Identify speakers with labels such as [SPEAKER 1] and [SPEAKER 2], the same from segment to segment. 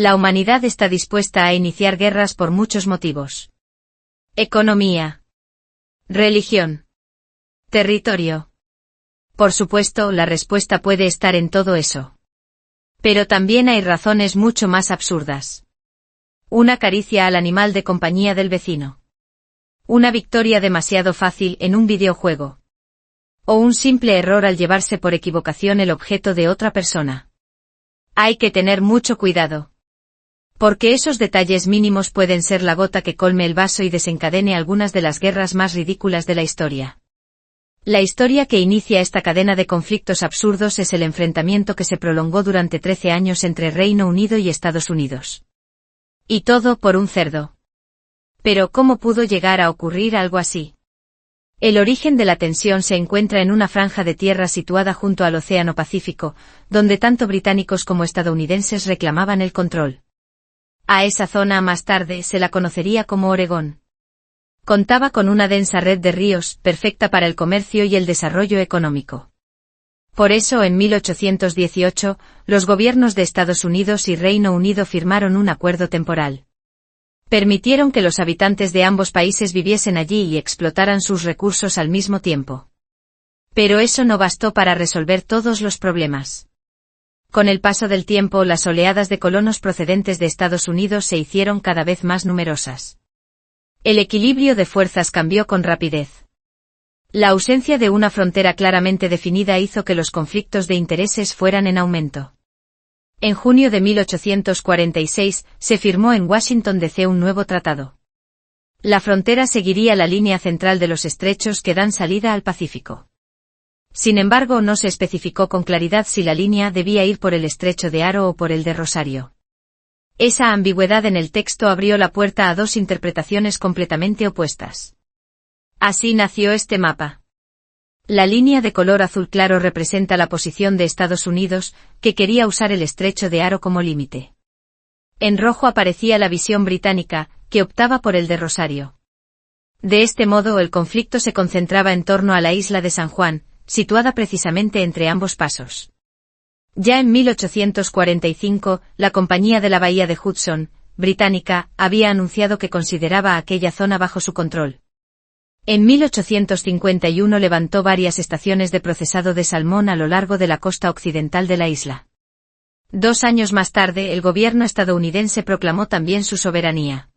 [SPEAKER 1] La humanidad está dispuesta a iniciar guerras por muchos motivos. Economía. Religión. Territorio. Por supuesto, la respuesta puede estar en todo eso. Pero también hay razones mucho más absurdas. Una caricia al animal de compañía del vecino. Una victoria demasiado fácil en un videojuego. O un simple error al llevarse por equivocación el objeto de otra persona. Hay que tener mucho cuidado. Porque esos detalles mínimos pueden ser la gota que colme el vaso y desencadene algunas de las guerras más ridículas de la historia. La historia que inicia esta cadena de conflictos absurdos es el enfrentamiento que se prolongó durante 13 años entre Reino Unido y Estados Unidos. Y todo por un cerdo. Pero ¿cómo pudo llegar a ocurrir algo así? El origen de la tensión se encuentra en una franja de tierra situada junto al Océano Pacífico, donde tanto británicos como estadounidenses reclamaban el control. A esa zona más tarde se la conocería como Oregón. Contaba con una densa red de ríos, perfecta para el comercio y el desarrollo económico. Por eso en 1818, los gobiernos de Estados Unidos y Reino Unido firmaron un acuerdo temporal. Permitieron que los habitantes de ambos países viviesen allí y explotaran sus recursos al mismo tiempo. Pero eso no bastó para resolver todos los problemas. Con el paso del tiempo, las oleadas de colonos procedentes de Estados Unidos se hicieron cada vez más numerosas. El equilibrio de fuerzas cambió con rapidez. La ausencia de una frontera claramente definida hizo que los conflictos de intereses fueran en aumento. En junio de 1846, se firmó en Washington D. C. un nuevo tratado. La frontera seguiría la línea central de los estrechos que dan salida al Pacífico. Sin embargo, no se especificó con claridad si la línea debía ir por el estrecho de Aro o por el de Rosario. Esa ambigüedad en el texto abrió la puerta a dos interpretaciones completamente opuestas. Así nació este mapa. La línea de color azul claro representa la posición de Estados Unidos, que quería usar el estrecho de Aro como límite. En rojo aparecía la visión británica, que optaba por el de Rosario. De este modo el conflicto se concentraba en torno a la isla de San Juan, situada precisamente entre ambos pasos. Ya en 1845, la Compañía de la Bahía de Hudson, británica, había anunciado que consideraba aquella zona bajo su control. En 1851 levantó varias estaciones de procesado de salmón a lo largo de la costa occidental de la isla. 2 años más tarde, el gobierno estadounidense proclamó también su soberanía.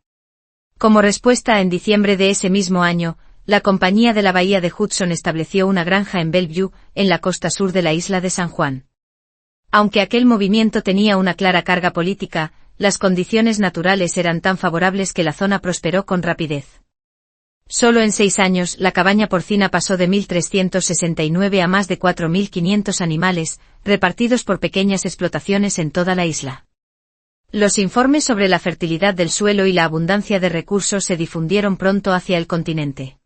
[SPEAKER 1] Como respuesta, en diciembre de ese mismo año, la Compañía de la Bahía de Hudson estableció una granja en Bellevue, en la costa sur de la isla de San Juan. Aunque aquel movimiento tenía una clara carga política, las condiciones naturales eran tan favorables que la zona prosperó con rapidez. Solo en 6 años, la cabaña porcina pasó de 1.369 a más de 4.500 animales, repartidos por pequeñas explotaciones en toda la isla. Los informes sobre la fertilidad del suelo y la abundancia de recursos se difundieron pronto hacia el continente.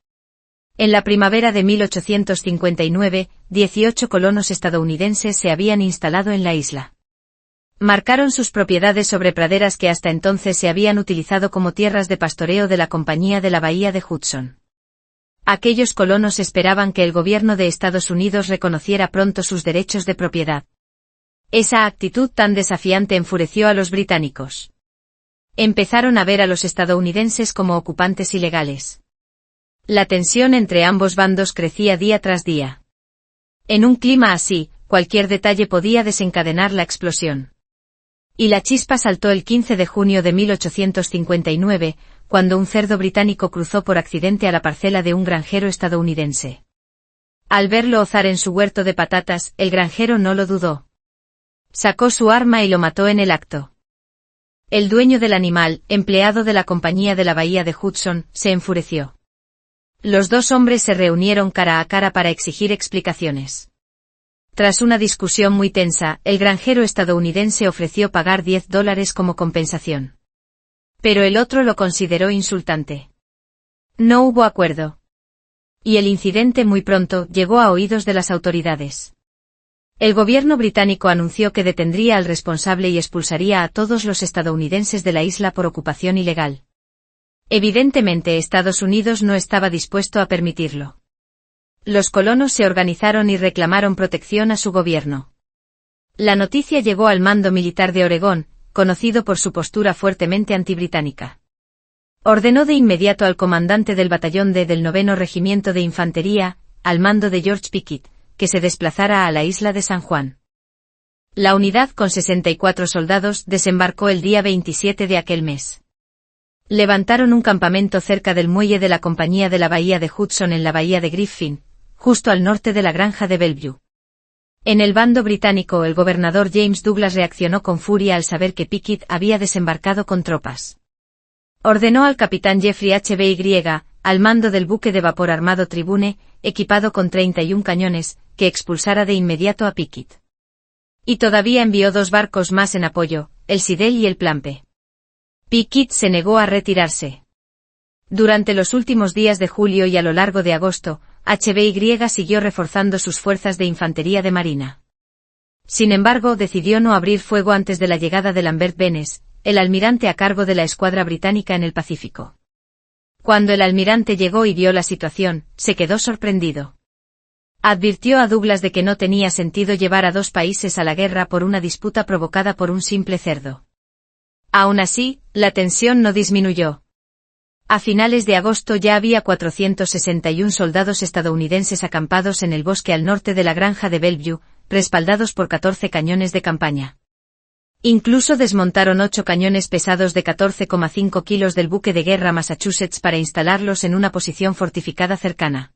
[SPEAKER 1] En la primavera de 1859, 18 colonos estadounidenses se habían instalado en la isla. Marcaron sus propiedades sobre praderas que hasta entonces se habían utilizado como tierras de pastoreo de la Compañía de la Bahía de Hudson. Aquellos colonos esperaban que el gobierno de Estados Unidos reconociera pronto sus derechos de propiedad. Esa actitud tan desafiante enfureció a los británicos. Empezaron a ver a los estadounidenses como ocupantes ilegales. La tensión entre ambos bandos crecía día tras día. En un clima así, cualquier detalle podía desencadenar la explosión. Y la chispa saltó el 15 de junio de 1859, cuando un cerdo británico cruzó por accidente a la parcela de un granjero estadounidense. Al verlo ozar en su huerto de patatas, el granjero no lo dudó. Sacó su arma y lo mató en el acto. El dueño del animal, empleado de la Compañía de la Bahía de Hudson, se enfureció. Los dos hombres se reunieron cara a cara para exigir explicaciones. Tras una discusión muy tensa, el granjero estadounidense ofreció pagar $10 como compensación. Pero el otro lo consideró insultante. No hubo acuerdo. Y el incidente muy pronto llegó a oídos de las autoridades. El gobierno británico anunció que detendría al responsable y expulsaría a todos los estadounidenses de la isla por ocupación ilegal. Evidentemente Estados Unidos no estaba dispuesto a permitirlo. Los colonos se organizaron y reclamaron protección a su gobierno. La noticia llegó al mando militar de Oregón, conocido por su postura fuertemente antibritánica. Ordenó de inmediato al comandante del batallón D del 9º Regimiento de Infantería, al mando de George Pickett, que se desplazara a la isla de San Juan. La unidad con 64 soldados desembarcó el día 27 de aquel mes. Levantaron un campamento cerca del muelle de la Compañía de la Bahía de Hudson en la bahía de Griffin, justo al norte de la granja de Bellevue. En el bando británico el gobernador James Douglas reaccionó con furia al saber que Pickett había desembarcado con tropas. Ordenó al capitán Jeffrey H.B.Y., al mando del buque de vapor armado Tribune, equipado con 31 cañones, que expulsara de inmediato a Pickett. Y todavía envió 2 barcos más en apoyo, el Sidel y el Plampe. Pickett se negó a retirarse. Durante los últimos días de julio y a lo largo de agosto, H.B.Y. siguió reforzando sus fuerzas de infantería de marina. Sin embargo, decidió no abrir fuego antes de la llegada de Lambert Benes, el almirante a cargo de la escuadra británica en el Pacífico. Cuando el almirante llegó y vio la situación, se quedó sorprendido. Advirtió a Douglas de que no tenía sentido llevar a 2 países a la guerra por una disputa provocada por un simple cerdo. Aún así, la tensión no disminuyó. A finales de agosto ya había 461 soldados estadounidenses acampados en el bosque al norte de la granja de Bellevue, respaldados por 14 cañones de campaña. Incluso desmontaron 8 cañones pesados de 14,5 kilos del buque de guerra Massachusetts para instalarlos en una posición fortificada cercana.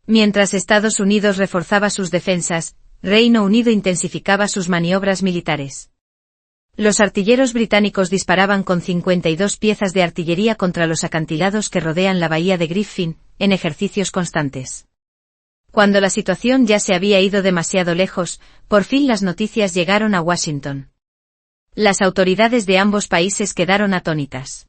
[SPEAKER 1] Mientras Estados Unidos reforzaba sus defensas, Reino Unido intensificaba sus maniobras militares. Los artilleros británicos disparaban con 52 piezas de artillería contra los acantilados que rodean la bahía de Griffin, en ejercicios constantes. Cuando la situación ya se había ido demasiado lejos, por fin las noticias llegaron a Washington. Las autoridades de ambos países quedaron atónitas.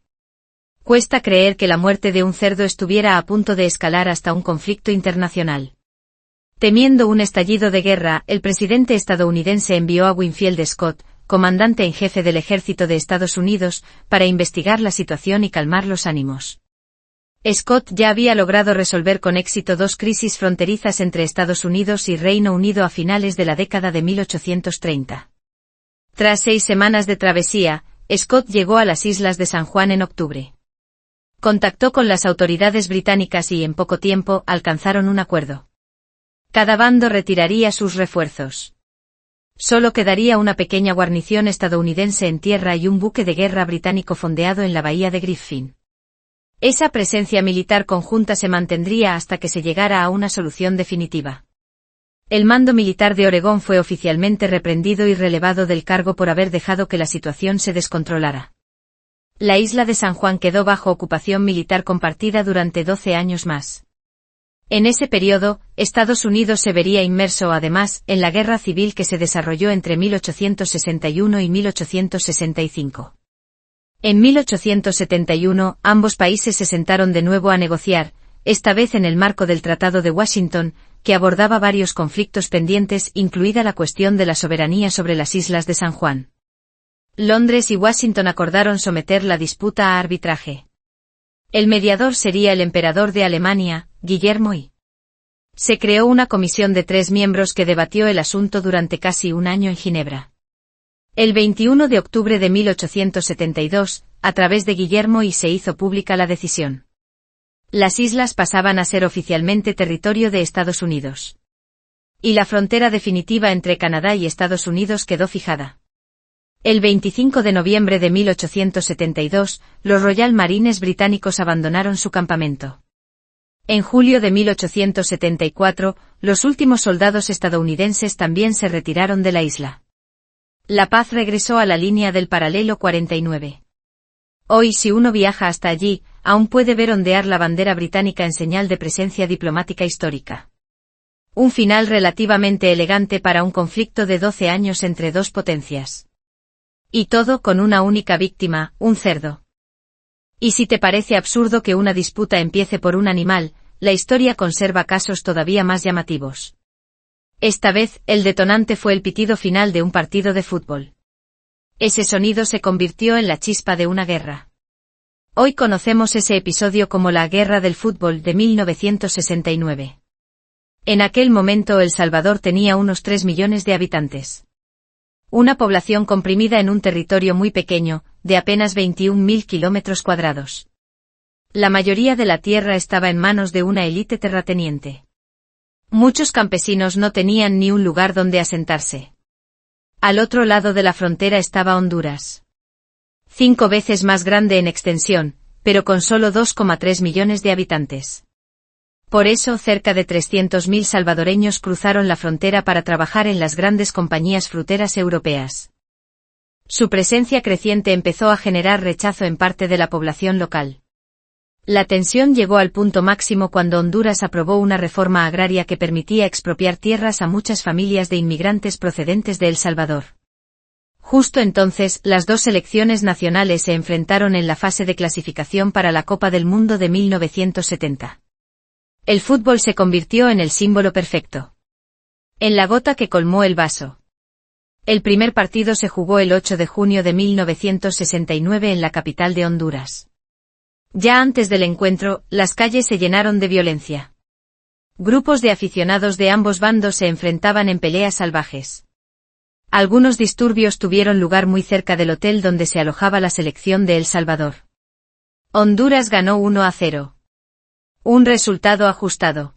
[SPEAKER 1] Cuesta creer que la muerte de un cerdo estuviera a punto de escalar hasta un conflicto internacional. Temiendo un estallido de guerra, el presidente estadounidense envió a Winfield Scott, comandante en jefe del ejército de Estados Unidos, para investigar la situación y calmar los ánimos. Scott ya había logrado resolver con éxito 2 crisis fronterizas entre Estados Unidos y Reino Unido a finales de la década de 1830. Tras 6 semanas de travesía, Scott llegó a las islas de San Juan en octubre. Contactó con las autoridades británicas y en poco tiempo alcanzaron un acuerdo. Cada bando retiraría sus refuerzos. Solo quedaría una pequeña guarnición estadounidense en tierra y un buque de guerra británico fondeado en la bahía de Griffin. Esa presencia militar conjunta se mantendría hasta que se llegara a una solución definitiva. El mando militar de Oregón fue oficialmente reprendido y relevado del cargo por haber dejado que la situación se descontrolara. La isla de San Juan quedó bajo ocupación militar compartida durante 12 años más. En ese periodo, Estados Unidos se vería inmerso además en la guerra civil que se desarrolló entre 1861 y 1865. En 1871, ambos países se sentaron de nuevo a negociar, esta vez en el marco del Tratado de Washington, que abordaba varios conflictos pendientes, incluida la cuestión de la soberanía sobre las islas de San Juan. Londres y Washington acordaron someter la disputa a arbitraje. El mediador sería el emperador de Alemania, Guillermo I. Se creó una comisión de 3 miembros que debatió el asunto durante casi un año en Ginebra. El 21 de octubre de 1872, a través de Guillermo I se hizo pública la decisión. Las islas pasaban a ser oficialmente territorio de Estados Unidos. Y la frontera definitiva entre Canadá y Estados Unidos quedó fijada. El 25 de noviembre de 1872, los Royal Marines británicos abandonaron su campamento. En julio de 1874, los últimos soldados estadounidenses también se retiraron de la isla. La paz regresó a la línea del paralelo 49. Hoy, si uno viaja hasta allí, aún puede ver ondear la bandera británica en señal de presencia diplomática histórica. Un final relativamente elegante para un conflicto de 12 años entre 2 potencias. Y todo con una única víctima, un cerdo. Y si te parece absurdo que una disputa empiece por un animal, la historia conserva casos todavía más llamativos. Esta vez, el detonante fue el pitido final de un partido de fútbol. Ese sonido se convirtió en la chispa de una guerra. Hoy conocemos ese episodio como la Guerra del Fútbol de 1969. En aquel momento El Salvador tenía unos 3 millones de habitantes. Una población comprimida en un territorio muy pequeño, de apenas 21.000 kilómetros cuadrados. La mayoría de la tierra estaba en manos de una élite terrateniente. Muchos campesinos no tenían ni un lugar donde asentarse. Al otro lado de la frontera estaba Honduras. 5 veces más grande en extensión, pero con solo 2,3 millones de habitantes. Por eso cerca de 300.000 salvadoreños cruzaron la frontera para trabajar en las grandes compañías fruteras europeas. Su presencia creciente empezó a generar rechazo en parte de la población local. La tensión llegó al punto máximo cuando Honduras aprobó una reforma agraria que permitía expropiar tierras a muchas familias de inmigrantes procedentes de El Salvador. Justo entonces, las dos selecciones nacionales se enfrentaron en la fase de clasificación para la Copa del Mundo de 1970. El fútbol se convirtió en el símbolo perfecto. En la gota que colmó el vaso. El primer partido se jugó el 8 de junio de 1969 en la capital de Honduras. Ya antes del encuentro, las calles se llenaron de violencia. Grupos de aficionados de ambos bandos se enfrentaban en peleas salvajes. Algunos disturbios tuvieron lugar muy cerca del hotel donde se alojaba la selección de El Salvador. Honduras ganó 1-0. Un resultado ajustado.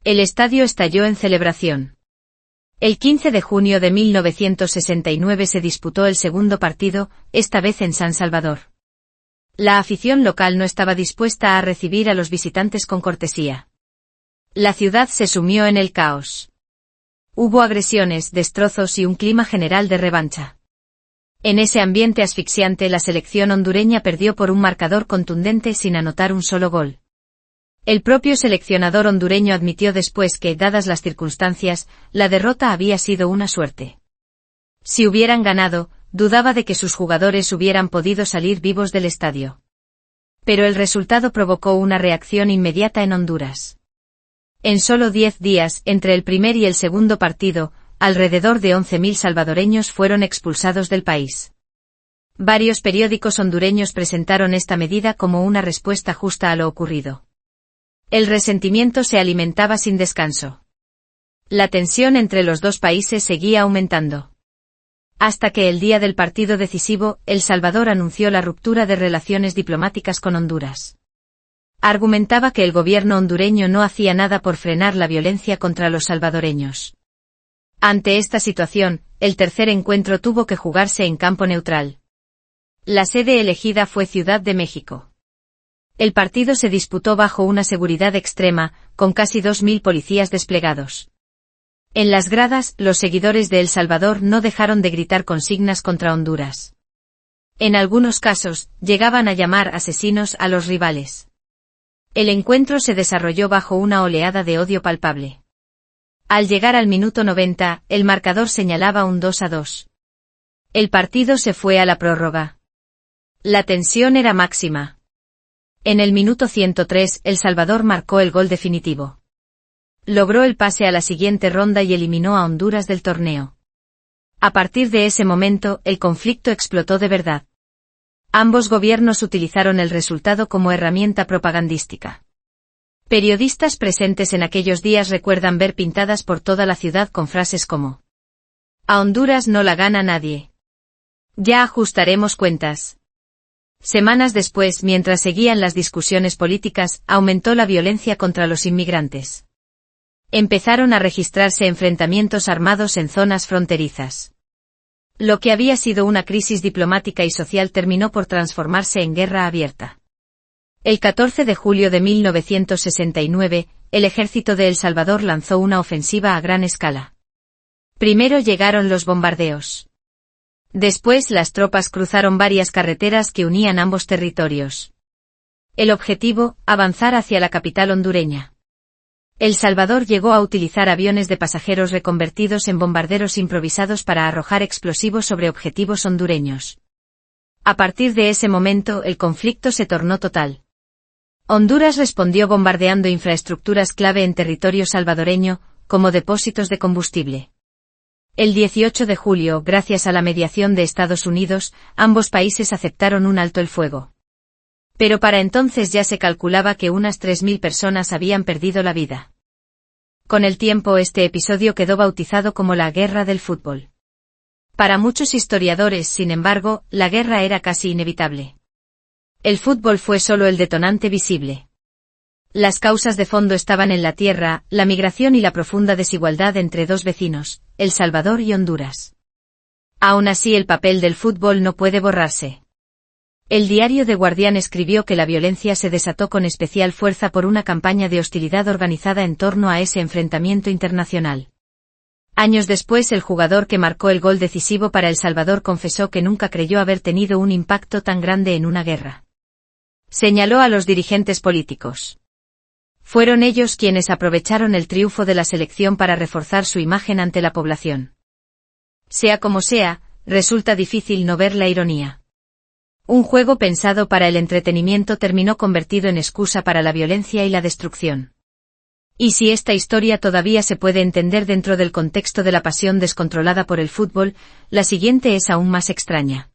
[SPEAKER 1] El estadio estalló en celebración. El 15 de junio de 1969 se disputó el segundo partido, esta vez en San Salvador. La afición local no estaba dispuesta a recibir a los visitantes con cortesía. La ciudad se sumió en el caos. Hubo agresiones, destrozos y un clima general de revancha. En ese ambiente asfixiante la selección hondureña perdió por un marcador contundente sin anotar un solo gol. El propio seleccionador hondureño admitió después que, dadas las circunstancias, la derrota había sido una suerte. Si hubieran ganado, dudaba de que sus jugadores hubieran podido salir vivos del estadio. Pero el resultado provocó una reacción inmediata en Honduras. En solo 10 días, entre el primer y el segundo partido, alrededor de 11.000 salvadoreños fueron expulsados del país. Varios periódicos hondureños presentaron esta medida como una respuesta justa a lo ocurrido. El resentimiento se alimentaba sin descanso. La tensión entre los dos países seguía aumentando. Hasta que el día del partido decisivo, El Salvador anunció la ruptura de relaciones diplomáticas con Honduras. Argumentaba que el gobierno hondureño no hacía nada por frenar la violencia contra los salvadoreños. Ante esta situación, el tercer encuentro tuvo que jugarse en campo neutral. La sede elegida fue Ciudad de México. El partido se disputó bajo una seguridad extrema, con casi 2.000 policías desplegados. En las gradas, los seguidores de El Salvador no dejaron de gritar consignas contra Honduras. En algunos casos, llegaban a llamar asesinos a los rivales. El encuentro se desarrolló bajo una oleada de odio palpable. Al llegar al minuto 90, el marcador señalaba un 2-2. El partido se fue a la prórroga. La tensión era máxima. En el minuto 103, El Salvador marcó el gol definitivo. Logró el pase a la siguiente ronda y eliminó a Honduras del torneo. A partir de ese momento, el conflicto explotó de verdad. Ambos gobiernos utilizaron el resultado como herramienta propagandística. Periodistas presentes en aquellos días recuerdan ver pintadas por toda la ciudad con frases como: "A Honduras no la gana nadie. Ya ajustaremos cuentas". Semanas después, mientras seguían las discusiones políticas, aumentó la violencia contra los inmigrantes. Empezaron a registrarse enfrentamientos armados en zonas fronterizas. Lo que había sido una crisis diplomática y social terminó por transformarse en guerra abierta. El 14 de julio de 1969, el ejército de El Salvador lanzó una ofensiva a gran escala. Primero llegaron los bombardeos. Después las tropas cruzaron varias carreteras que unían ambos territorios. El objetivo, avanzar hacia la capital hondureña. El Salvador llegó a utilizar aviones de pasajeros reconvertidos en bombarderos improvisados para arrojar explosivos sobre objetivos hondureños. A partir de ese momento el conflicto se tornó total. Honduras respondió bombardeando infraestructuras clave en territorio salvadoreño, como depósitos de combustible. El 18 de julio, gracias a la mediación de Estados Unidos, ambos países aceptaron un alto el fuego. Pero para entonces ya se calculaba que unas 3.000 personas habían perdido la vida. Con el tiempo este episodio quedó bautizado como la Guerra del Fútbol. Para muchos historiadores, sin embargo, la guerra era casi inevitable. El fútbol fue solo el detonante visible. Las causas de fondo estaban en la tierra, la migración y la profunda desigualdad entre dos vecinos, El Salvador y Honduras. Aún así, el papel del fútbol no puede borrarse. El diario The Guardian escribió que la violencia se desató con especial fuerza por una campaña de hostilidad organizada en torno a ese enfrentamiento internacional. Años después, el jugador que marcó el gol decisivo para El Salvador confesó que nunca creyó haber tenido un impacto tan grande en una guerra. Señaló a los dirigentes políticos. Fueron ellos quienes aprovecharon el triunfo de la selección para reforzar su imagen ante la población. Sea como sea, resulta difícil no ver la ironía. Un juego pensado para el entretenimiento terminó convertido en excusa para la violencia y la destrucción. Y si esta historia todavía se puede entender dentro del contexto de la pasión descontrolada por el fútbol, la siguiente es aún más extraña.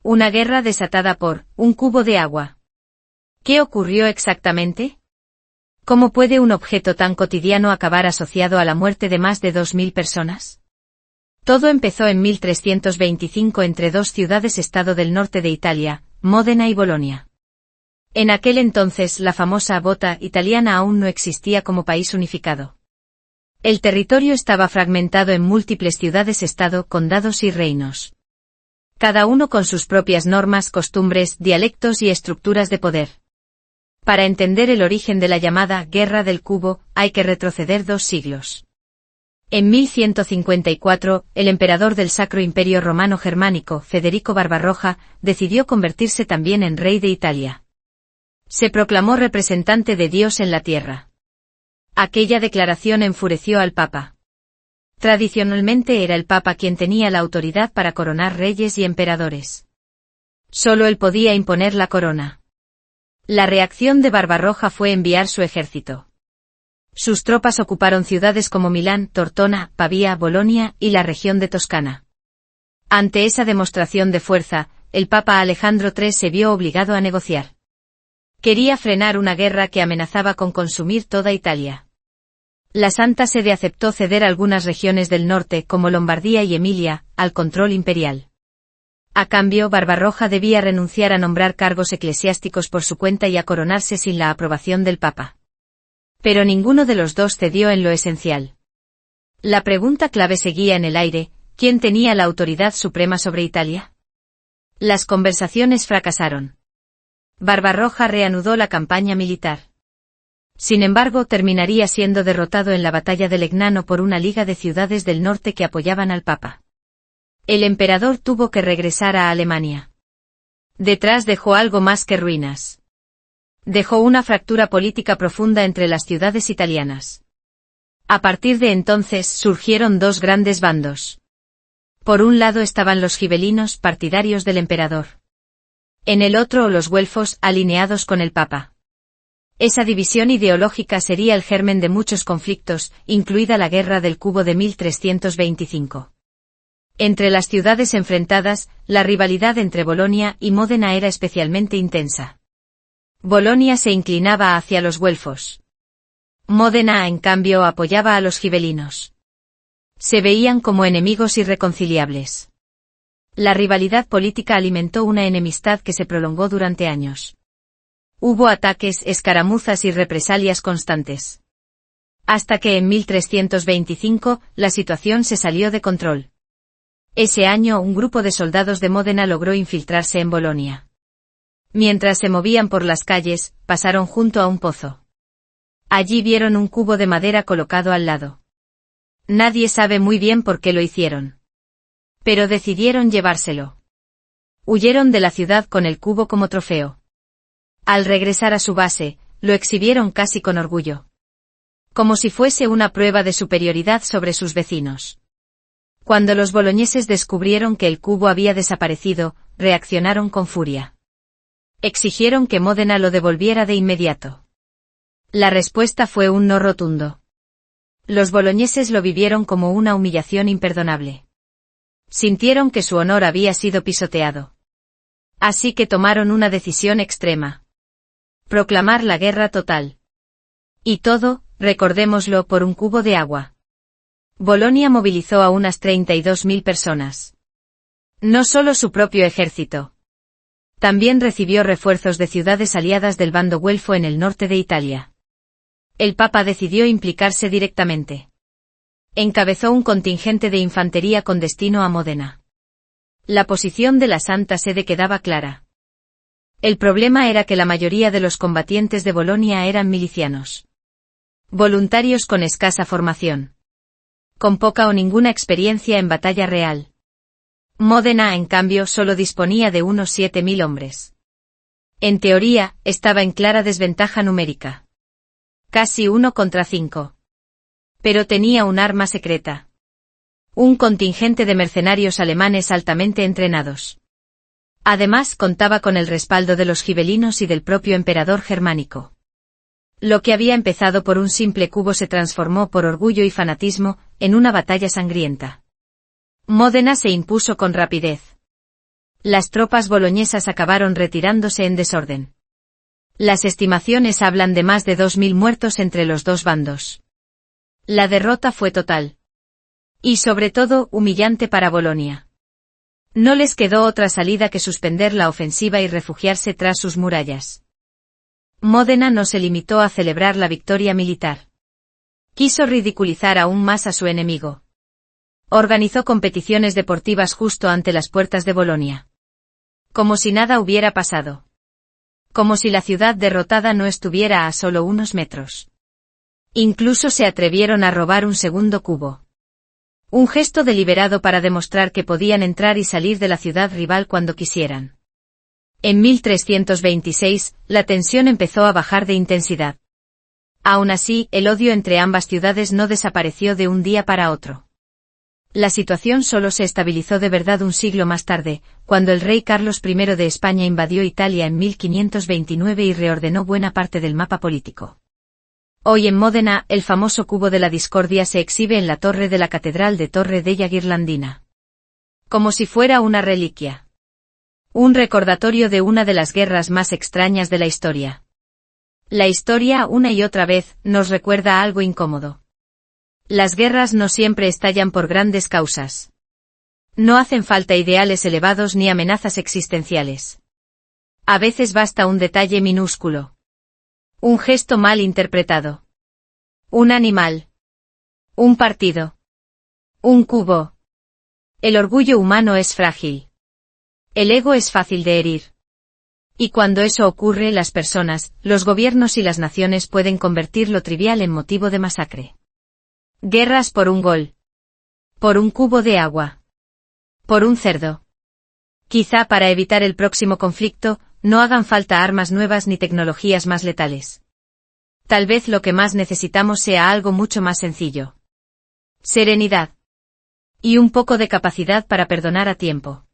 [SPEAKER 1] Una guerra desatada por un cubo de agua. ¿Qué ocurrió exactamente? ¿Cómo puede un objeto tan cotidiano acabar asociado a la muerte de más de 2000 personas? Todo empezó en 1325 entre dos ciudades-estado del norte de Italia, Módena y Bolonia. En aquel entonces la famosa bota italiana aún no existía como país unificado. El territorio estaba fragmentado en múltiples ciudades-estado, condados y reinos. Cada uno con sus propias normas, costumbres, dialectos y estructuras de poder. Para entender el origen de la llamada Guerra del Cubo, hay que retroceder 2 siglos. En 1154, el emperador del Sacro Imperio Romano Germánico, Federico Barbarroja, decidió convertirse también en rey de Italia. Se proclamó representante de Dios en la tierra. Aquella declaración enfureció al Papa. Tradicionalmente era el Papa quien tenía la autoridad para coronar reyes y emperadores. Solo él podía imponer la corona. La reacción de Barbarroja fue enviar su ejército. Sus tropas ocuparon ciudades como Milán, Tortona, Pavía, Bolonia y la región de Toscana. Ante esa demostración de fuerza, el Papa Alejandro III se vio obligado a negociar. Quería frenar una guerra que amenazaba con consumir toda Italia. La Santa Sede aceptó ceder algunas regiones del norte, como Lombardía y Emilia, al control imperial. A cambio, Barbarroja debía renunciar a nombrar cargos eclesiásticos por su cuenta y a coronarse sin la aprobación del Papa. Pero ninguno de los dos cedió en lo esencial. La pregunta clave seguía en el aire: ¿quién tenía la autoridad suprema sobre Italia? Las conversaciones fracasaron. Barbarroja reanudó la campaña militar. Sin embargo, terminaría siendo derrotado en la batalla de Legnano por una liga de ciudades del norte que apoyaban al Papa. El emperador tuvo que regresar a Alemania. Detrás dejó algo más que ruinas. Dejó una fractura política profunda entre las ciudades italianas. A partir de entonces surgieron dos grandes bandos. Por un lado estaban los gibelinos, partidarios del emperador. En el otro, los güelfos, alineados con el Papa. Esa división ideológica sería el germen de muchos conflictos, incluida la Guerra del Cubo de 1325. Entre las ciudades enfrentadas, la rivalidad entre Bolonia y Módena era especialmente intensa. Bolonia se inclinaba hacia los güelfos. Módena, en cambio, apoyaba a los gibelinos. Se veían como enemigos irreconciliables. La rivalidad política alimentó una enemistad que se prolongó durante años. Hubo ataques, escaramuzas y represalias constantes. Hasta que en 1325, la situación se salió de control. Ese año, un grupo de soldados de Módena logró infiltrarse en Bolonia. Mientras se movían por las calles, pasaron junto a un pozo. Allí vieron un cubo de madera colocado al lado. Nadie sabe muy bien por qué lo hicieron. Pero decidieron llevárselo. Huyeron de la ciudad con el cubo como trofeo. Al regresar a su base, lo exhibieron casi con orgullo. Como si fuese una prueba de superioridad sobre sus vecinos. Cuando los boloñeses descubrieron que el cubo había desaparecido, reaccionaron con furia. Exigieron que Módena lo devolviera de inmediato. La respuesta fue un no rotundo. Los boloñeses lo vivieron como una humillación imperdonable. Sintieron que su honor había sido pisoteado. Así que tomaron una decisión extrema. Proclamar la guerra total. Y todo, recordémoslo, por un cubo de agua. Bolonia movilizó a unas 32.000 personas. No solo su propio ejército. También recibió refuerzos de ciudades aliadas del bando güelfo en el norte de Italia. El Papa decidió implicarse directamente. Encabezó un contingente de infantería con destino a Módena. La posición de la Santa Sede quedaba clara. El problema era que la mayoría de los combatientes de Bolonia eran milicianos. Voluntarios con escasa formación. Con poca o ninguna experiencia en batalla real. Módena, en cambio, solo disponía de unos 7.000 hombres. En teoría, estaba en clara desventaja numérica. Casi 1 contra 5. Pero tenía un arma secreta. Un contingente de mercenarios alemanes altamente entrenados. Además, contaba con el respaldo de los gibelinos y del propio emperador germánico. Lo que había empezado por un simple cubo se transformó por orgullo y fanatismo, en una batalla sangrienta. Módena se impuso con rapidez. Las tropas boloñesas acabaron retirándose en desorden. Las estimaciones hablan de más de 2.000 muertos entre los dos bandos. La derrota fue total. Y sobre todo, humillante para Bolonia. No les quedó otra salida que suspender la ofensiva y refugiarse tras sus murallas. Módena no se limitó a celebrar la victoria militar. Quiso ridiculizar aún más a su enemigo. Organizó competiciones deportivas justo ante las puertas de Bolonia. Como si nada hubiera pasado. Como si la ciudad derrotada no estuviera a solo unos metros. Incluso se atrevieron a robar un segundo cubo. Un gesto deliberado para demostrar que podían entrar y salir de la ciudad rival cuando quisieran. En 1326, la tensión empezó a bajar de intensidad. Aún así, el odio entre ambas ciudades no desapareció de un día para otro. La situación solo se estabilizó de verdad un siglo más tarde, cuando el rey Carlos I de España invadió Italia en 1529 y reordenó buena parte del mapa político. Hoy en Módena, el famoso cubo de la discordia se exhibe en la torre de la Catedral de Torre della Ghirlandina. Como si fuera una reliquia. Un recordatorio de una de las guerras más extrañas de la historia. La historia, una y otra vez, nos recuerda algo incómodo. Las guerras no siempre estallan por grandes causas. No hacen falta ideales elevados ni amenazas existenciales. A veces basta un detalle minúsculo. Un gesto mal interpretado. Un animal. Un partido. Un cubo. El orgullo humano es frágil. El ego es fácil de herir. Y cuando eso ocurre, las personas, los gobiernos y las naciones pueden convertir lo trivial en motivo de masacre. Guerras por un gol. Por un cubo de agua. Por un cerdo. Quizá para evitar el próximo conflicto, no hagan falta armas nuevas ni tecnologías más letales. Tal vez lo que más necesitamos sea algo mucho más sencillo. Serenidad. Y un poco de capacidad para perdonar a tiempo.